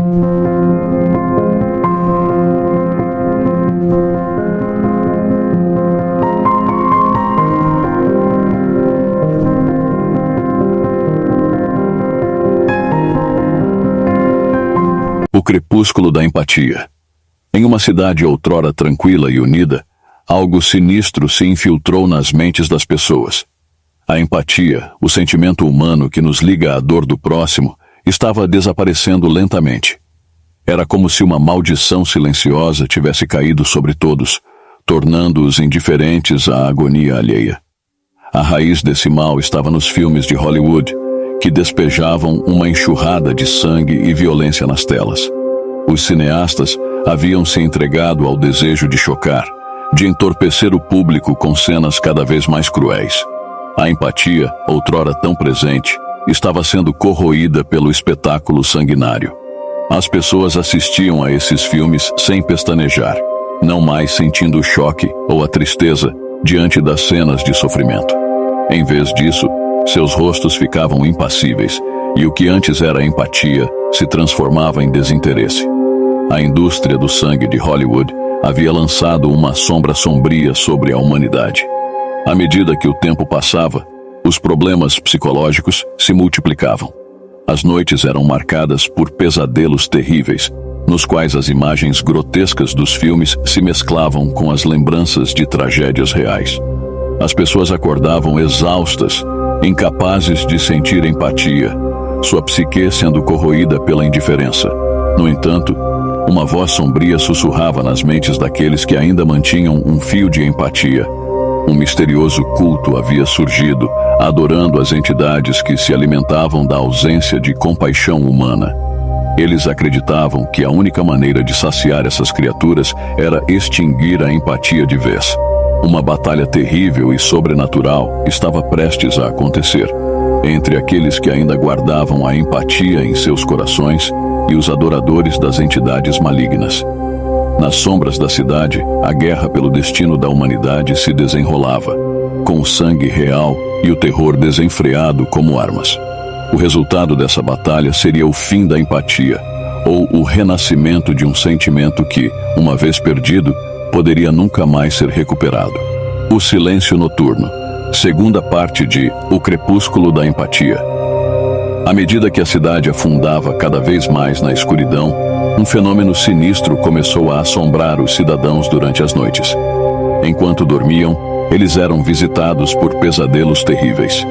O crepúsculo da empatia. Em uma cidade outrora tranquila e unida, algo sinistro se infiltrou nas mentes das pessoas. A empatia, o sentimento humano que nos liga à dor do próximo, estava desaparecendo lentamente. Era como se uma maldição silenciosa tivesse caído sobre todos, tornando-os indiferentes à agonia alheia. A raiz desse mal estava nos filmes de Hollywood, que despejavam uma enxurrada de sangue e violência nas telas. Os cineastas haviam se entregado ao desejo de chocar, de entorpecer o público com cenas cada vez mais cruéis. A empatia, outrora tão presente, estava sendo corroída pelo espetáculo sanguinário. As pessoas assistiam a esses filmes sem pestanejar, não mais sentindo o choque ou a tristeza diante das cenas de sofrimento. Em vez disso, seus rostos ficavam impassíveis, e o que antes era empatia se transformava em desinteresse. A indústria do sangue de Hollywood havia lançado uma sombra sombria sobre a humanidade. À medida que o tempo passava, os problemas psicológicos se multiplicavam. As noites eram marcadas por pesadelos terríveis, nos quais as imagens grotescas dos filmes se mesclavam com as lembranças de tragédias reais. As pessoas acordavam exaustas, incapazes de sentir empatia, sua psique sendo corroída pela indiferença. No entanto, uma voz sombria sussurrava nas mentes daqueles que ainda mantinham um fio de empatia. Um misterioso culto havia surgido, adorando as entidades que se alimentavam da ausência de compaixão humana. Eles acreditavam que a única maneira de saciar essas criaturas era extinguir a empatia de vez. Uma batalha terrível e sobrenatural estava prestes a acontecer entre aqueles que ainda guardavam a empatia em seus corações e os adoradores das entidades malignas. Nas sombras da cidade, a guerra pelo destino da humanidade se desenrolava, com o sangue real e o terror desenfreado como armas. O resultado dessa batalha seria o fim da empatia, ou o renascimento de um sentimento que, uma vez perdido, poderia nunca mais ser recuperado. O silêncio noturno, segunda parte de O Crepúsculo da Empatia. À medida que a cidade afundava cada vez mais na escuridão, um fenômeno sinistro começou a assombrar os cidadãos durante as noites. Enquanto dormiam, eles eram visitados por pesadelos terríveis.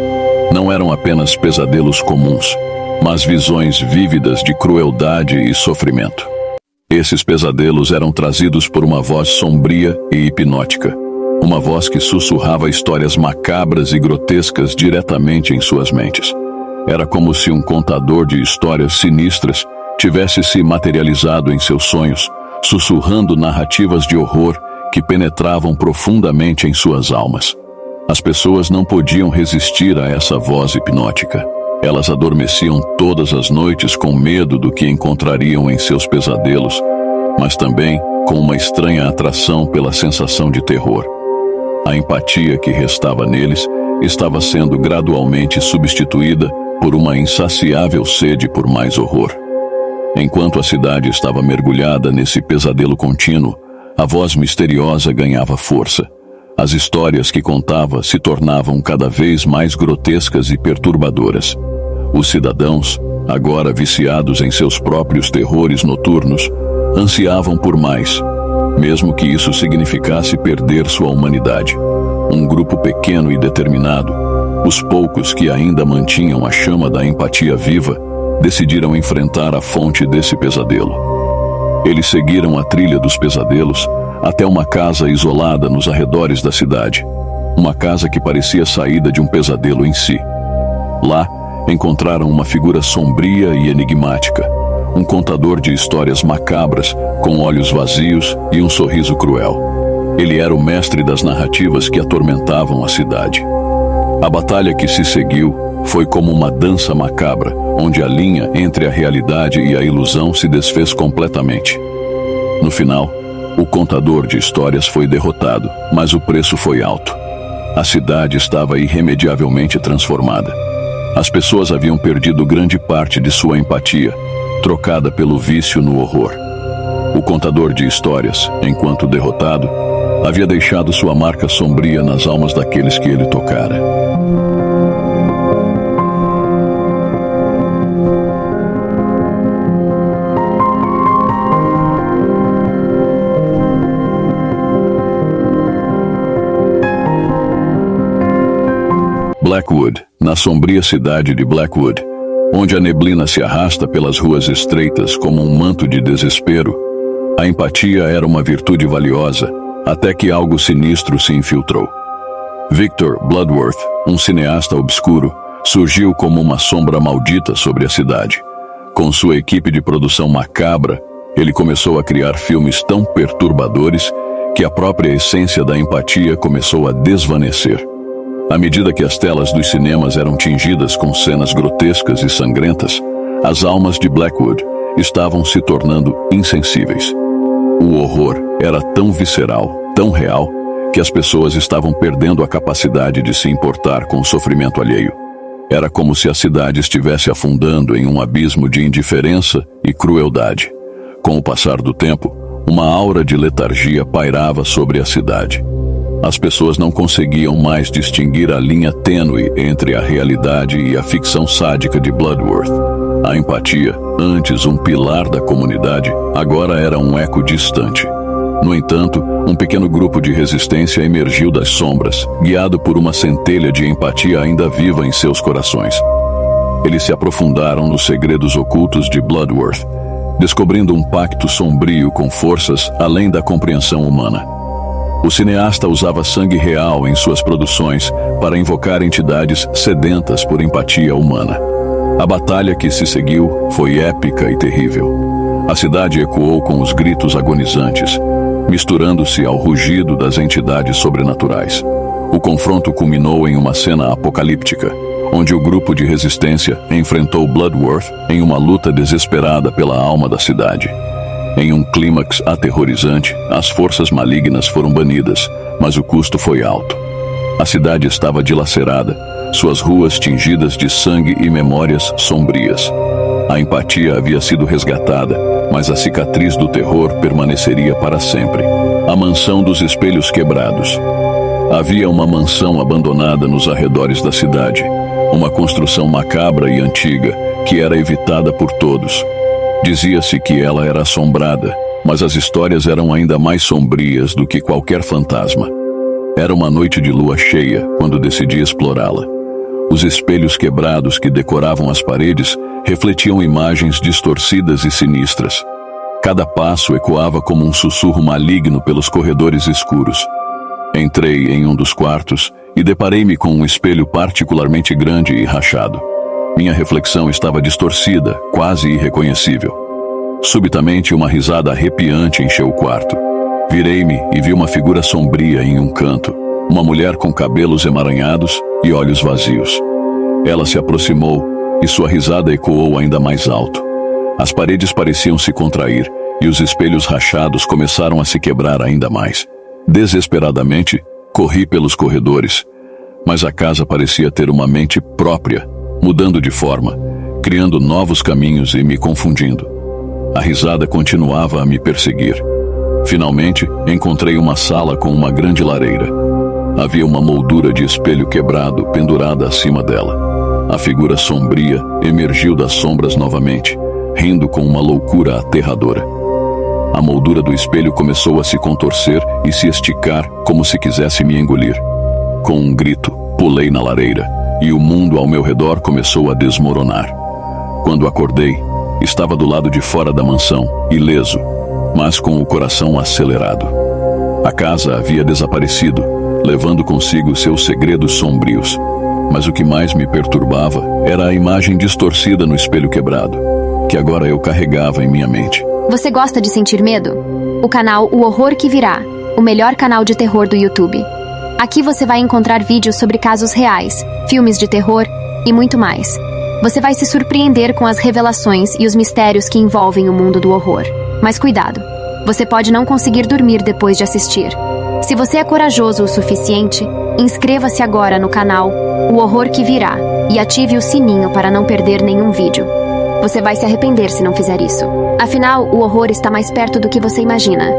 Não eram apenas pesadelos comuns, mas visões vívidas de crueldade e sofrimento. Esses pesadelos eram trazidos por uma voz sombria e hipnótica, uma voz que sussurrava histórias macabras e grotescas diretamente em suas mentes. Era como se um contador de histórias sinistras tivesse se materializado em seus sonhos, sussurrando narrativas de horror que penetravam profundamente em suas almas. As pessoas não podiam resistir a essa voz hipnótica. Elas adormeciam todas as noites com medo do que encontrariam em seus pesadelos, mas também com uma estranha atração pela sensação de terror. A empatia que restava neles estava sendo gradualmente substituída por uma insaciável sede por mais horror. Enquanto a cidade estava mergulhada nesse pesadelo contínuo, a voz misteriosa ganhava força. As histórias que contava se tornavam cada vez mais grotescas e perturbadoras. Os cidadãos, agora viciados em seus próprios terrores noturnos, ansiavam por mais, mesmo que isso significasse perder sua humanidade. Um grupo pequeno e determinado, os poucos que ainda mantinham a chama da empatia viva, decidiram enfrentar a fonte desse pesadelo. Eles seguiram a trilha dos pesadelos até uma casa isolada nos arredores da cidade, uma casa que parecia saída de um pesadelo em si. Lá, encontraram uma figura sombria e enigmática, um contador de histórias macabras, com olhos vazios e um sorriso cruel. Ele era o mestre das narrativas que atormentavam a cidade. A batalha que se seguiu foi como uma dança macabra, onde a linha entre a realidade e a ilusão se desfez completamente. No final, o contador de histórias foi derrotado, mas o preço foi alto. A cidade estava irremediavelmente transformada. As pessoas haviam perdido grande parte de sua empatia, trocada pelo vício no horror. O contador de histórias, enquanto derrotado, havia deixado sua marca sombria nas almas daqueles que ele tocara. Blackwood, na sombria cidade de Blackwood, onde a neblina se arrasta pelas ruas estreitas como um manto de desespero, a empatia era uma virtude valiosa, até que algo sinistro se infiltrou. Victor Bloodworth, um cineasta obscuro, surgiu como uma sombra maldita sobre a cidade. Com sua equipe de produção macabra, ele começou a criar filmes tão perturbadores que a própria essência da empatia começou a desvanecer. À medida que as telas dos cinemas eram tingidas com cenas grotescas e sangrentas, as almas de Blackwood estavam se tornando insensíveis. O horror era tão visceral, tão real, que as pessoas estavam perdendo a capacidade de se importar com o sofrimento alheio. Era como se a cidade estivesse afundando em um abismo de indiferença e crueldade. Com o passar do tempo, uma aura de letargia pairava sobre a cidade. As pessoas não conseguiam mais distinguir a linha tênue entre a realidade e a ficção sádica de Bloodworth. A empatia, antes um pilar da comunidade, agora era um eco distante. No entanto, um pequeno grupo de resistência emergiu das sombras, guiado por uma centelha de empatia ainda viva em seus corações. Eles se aprofundaram nos segredos ocultos de Bloodworth, descobrindo um pacto sombrio com forças além da compreensão humana. O cineasta usava sangue real em suas produções para invocar entidades sedentas por empatia humana. A batalha que se seguiu foi épica e terrível. A cidade ecoou com os gritos agonizantes, misturando-se ao rugido das entidades sobrenaturais. O confronto culminou em uma cena apocalíptica, onde o grupo de resistência enfrentou Bloodworth em uma luta desesperada pela alma da cidade. Em um clímax aterrorizante, as forças malignas foram banidas, mas o custo foi alto. A cidade estava dilacerada, suas ruas tingidas de sangue e memórias sombrias. A empatia havia sido resgatada, mas a cicatriz do terror permaneceria para sempre. A mansão dos espelhos quebrados. Havia uma mansão abandonada nos arredores da cidade, uma construção macabra e antiga que era evitada por todos. Dizia-se que ela era assombrada, mas as histórias eram ainda mais sombrias do que qualquer fantasma. Era uma noite de lua cheia quando decidi explorá-la. Os espelhos quebrados que decoravam as paredes refletiam imagens distorcidas e sinistras. Cada passo ecoava como um sussurro maligno pelos corredores escuros. Entrei em um dos quartos e deparei-me com um espelho particularmente grande e rachado. Minha reflexão estava distorcida, quase irreconhecível. Subitamente, uma risada arrepiante encheu o quarto. Virei-me e vi uma figura sombria em um canto, uma mulher com cabelos emaranhados e olhos vazios. Ela se aproximou e sua risada ecoou ainda mais alto. As paredes pareciam se contrair e os espelhos rachados começaram a se quebrar ainda mais. Desesperadamente, corri pelos corredores, mas a casa parecia ter uma mente própria, mudando de forma, criando novos caminhos e me confundindo. A risada continuava a me perseguir. Finalmente, encontrei uma sala com uma grande lareira. Havia uma moldura de espelho quebrado pendurada acima dela. A figura sombria emergiu das sombras novamente, rindo com uma loucura aterradora. A moldura do espelho começou a se contorcer e se esticar como se quisesse me engolir. Com um grito, pulei na lareira e o mundo ao meu redor começou a desmoronar. Quando acordei, estava do lado de fora da mansão, ileso, mas com o coração acelerado. A casa havia desaparecido, levando consigo seus segredos sombrios. Mas o que mais me perturbava era a imagem distorcida no espelho quebrado, que agora eu carregava em minha mente. Você gosta de sentir medo? O canal O Horror que Virá, o melhor canal de terror do YouTube. Aqui você vai encontrar vídeos sobre casos reais, filmes de terror e muito mais. Você vai se surpreender com as revelações e os mistérios que envolvem o mundo do horror. Mas cuidado, você pode não conseguir dormir depois de assistir. Se você é corajoso o suficiente, inscreva-se agora no canal O Horror que Virá. E ative o sininho para não perder nenhum vídeo. Você vai se arrepender se não fizer isso. Afinal, o horror está mais perto do que você imagina.